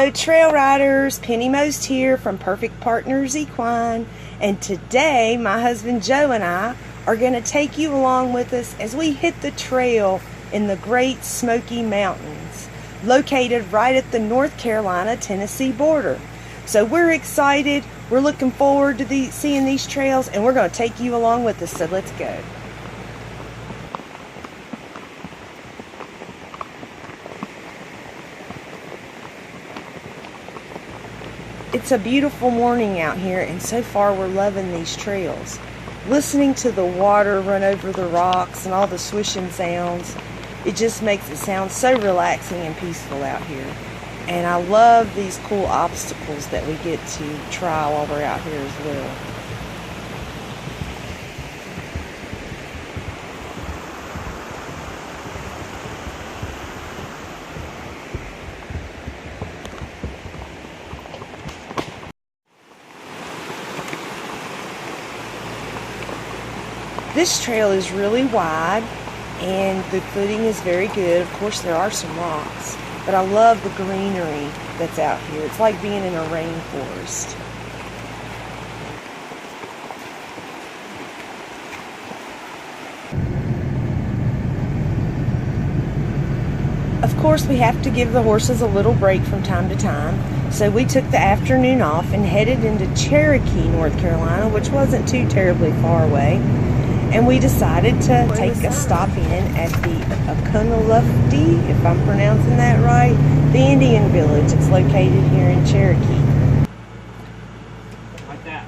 Hello trail riders, Penny Most here from Perfect Partners Equine, and today my husband Joe and I are going to take you along with us as we hit the trail in the Great Smoky Mountains, located right at the North Carolina-Tennessee border. So we're excited, we're looking forward to seeing these trails, and we're going to take you along with us, so let's go. It's a beautiful morning out here, and so far we're loving these trails. Listening to the water run over the rocks and all the swishing sounds, it just makes it sound so relaxing and peaceful out here. And I love these cool obstacles that we get to try while we're out here as well. This trail is really wide and the footing is very good. Of course there are some rocks, but I love the greenery that's out here. It's like being in a rainforest. Of course we have to give the horses a little break from time to time, so we took the afternoon off and headed into Cherokee, North Carolina, which wasn't too terribly far away. And we decided to take a stop in at the Equine, if I'm pronouncing that right, the Indian village. It's located here in Cherokee. Like that.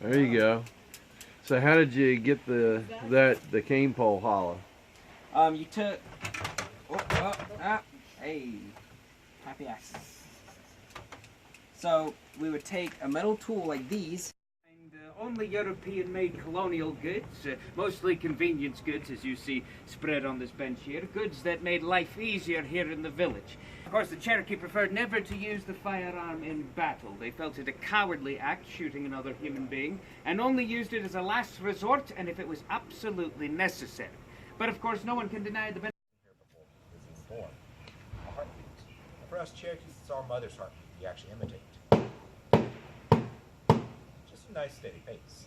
There you go. So how did you get the cane pole hollow? You took hey, happy ass. So we would take a metal tool like these. And only European-made colonial goods, mostly convenience goods, as you see spread on this bench here, goods that made life easier here in the village. Of course, the Cherokee preferred never to use the firearm in battle. They felt it a cowardly act, shooting another human being, and only used it as a last resort and if it was absolutely necessary. But of course, no one can deny the benefit. Here before this is born. A heartbeat. For us Cherokees, it's our mother's heartbeat. We actually imitate. Just a nice steady pace.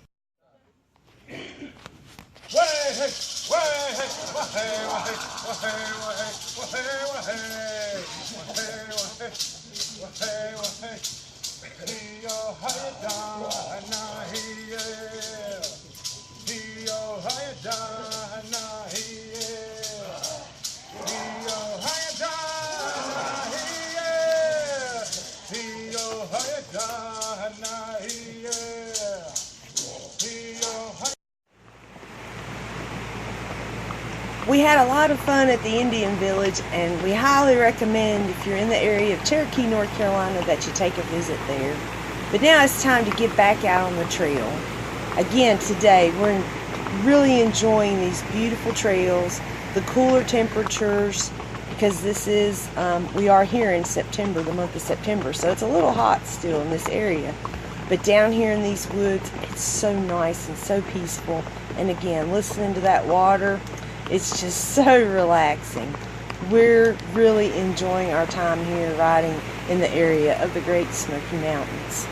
We had a lot of fun at the Indian village, and we highly recommend, if you're in the area of Cherokee, North Carolina, that you take a visit there. But now it's time to get back out on the trail. Again, today we're really enjoying these beautiful trails, the cooler temperatures, because this is, we are here in September, the month of September, so it's a little hot still in this area. But down here in these woods, it's so nice and so peaceful. And again, listening to that water, it's just so relaxing. We're really enjoying our time here riding in the area of the Great Smoky Mountains.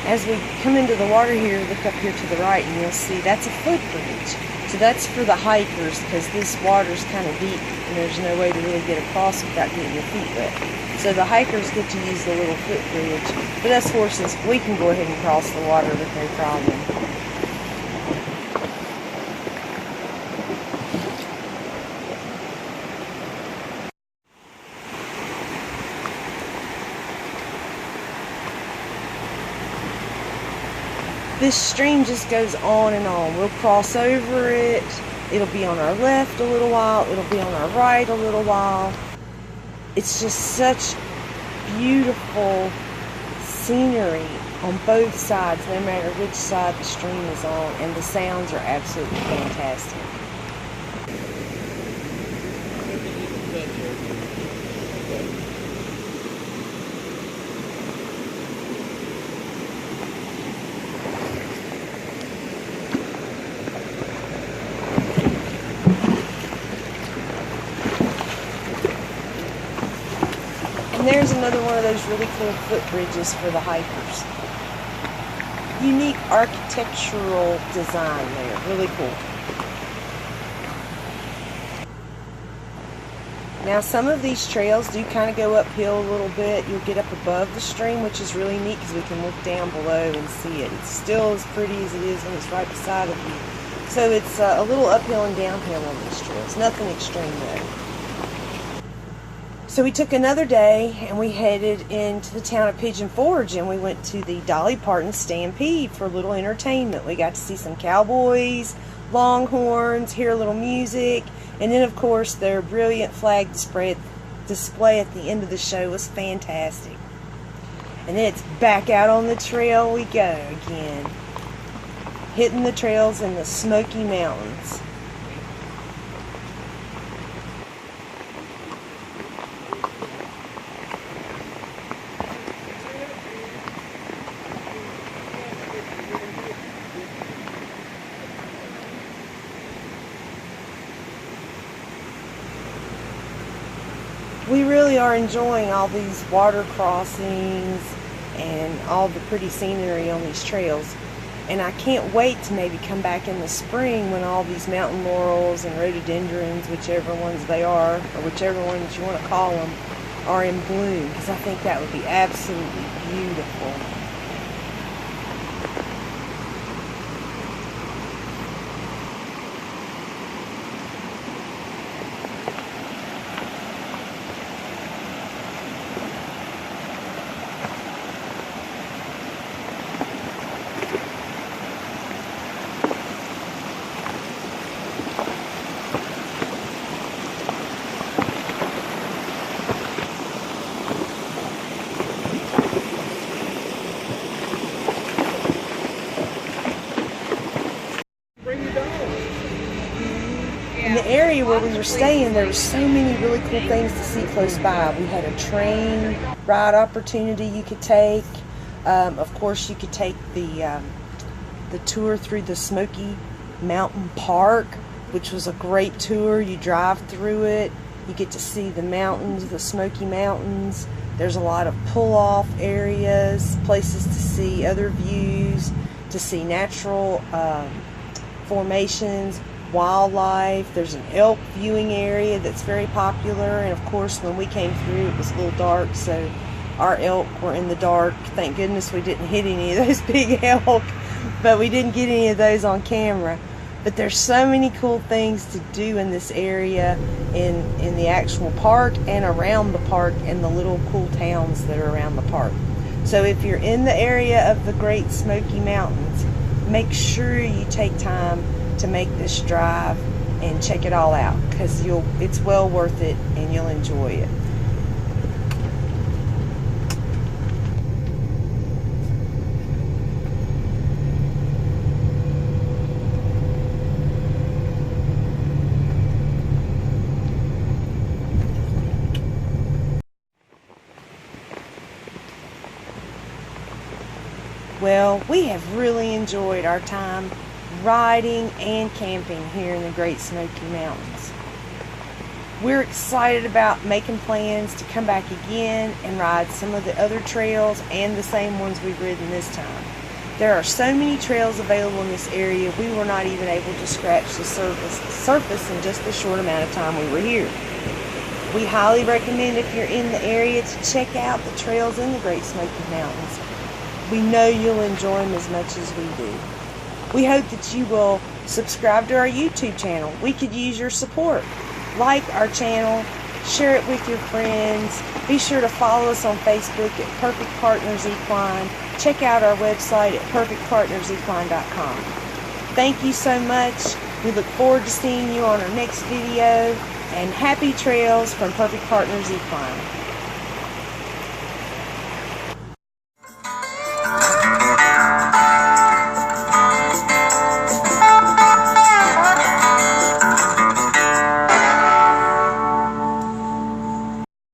As we come into the water here, look up here to the right and you'll see that's a footbridge. So that's for the hikers, because this water's kind of deep and there's no way to really get across without getting your feet wet. So the hikers get to use the little footbridge. But us horses, we can go ahead and cross the water with no problem. This stream just goes on and on. We'll cross over it. It'll be on our left a little while. It'll be on our right a little while. It's just such beautiful scenery on both sides, no matter which side the stream is on, and the sounds are absolutely fantastic. And there's another one of those really cool footbridges for the hikers. Unique architectural design there, really cool. Now some of these trails do kind of go uphill a little bit. You'll get up above the stream, which is really neat because we can look down below and see it. It's still as pretty as it is when it's right beside of you. So it's a little uphill and downhill on these trails. Nothing extreme though. So we took another day and we headed into the town of Pigeon Forge, and we went to the Dolly Parton Stampede for a little entertainment. We got to see some cowboys, longhorns, hear a little music, and then of course their brilliant flag display at the end of the show was fantastic. And then it's back out on the trail we go again, hitting the trails in the Smoky Mountains. We really are enjoying all these water crossings and all the pretty scenery on these trails. And I can't wait to maybe come back in the spring when all these mountain laurels and rhododendrons, whichever ones they are, or whichever ones you want to call them, are in bloom, because I think that would be absolutely beautiful. In the area where we were staying, there were so many really cool things to see close by. We had a train ride opportunity you could take. Of course, you could take the tour through the Smoky Mountain Park, which was a great tour. You drive through it. You get to see the mountains, the Smoky Mountains. There's a lot of pull-off areas, places to see other views, to see natural formations, wildlife. There's an elk viewing area that's very popular, and of course when we came through it was a little dark, so our elk were in the dark. Thank goodness we didn't hit any of those big elk, but we didn't get any of those on camera. But there's so many cool things to do in this area, in the actual park and around the park, and the little cool towns that are around the park. So if you're in the area of the Great Smoky Mountains, make sure you take time to make this drive and check it all out, because it's well worth it and you'll enjoy it. Well, we have really enjoyed our time riding and camping here in the Great Smoky Mountains. We're excited about making plans to come back again and ride some of the other trails and the same ones we've ridden this time. There are so many trails available in this area, we were not even able to scratch the surface in just the short amount of time we were here. We highly recommend, if you're in the area, to check out the trails in the Great Smoky Mountains. We know you'll enjoy them as much as we do. We hope that you will subscribe to our YouTube channel. We could use your support. Like our channel, share it with your friends. Be sure to follow us on Facebook at Perfect Partners Equine. Check out our website at perfectpartnersequine.com. Thank you so much. We look forward to seeing you on our next video. And happy trails from Perfect Partners Equine.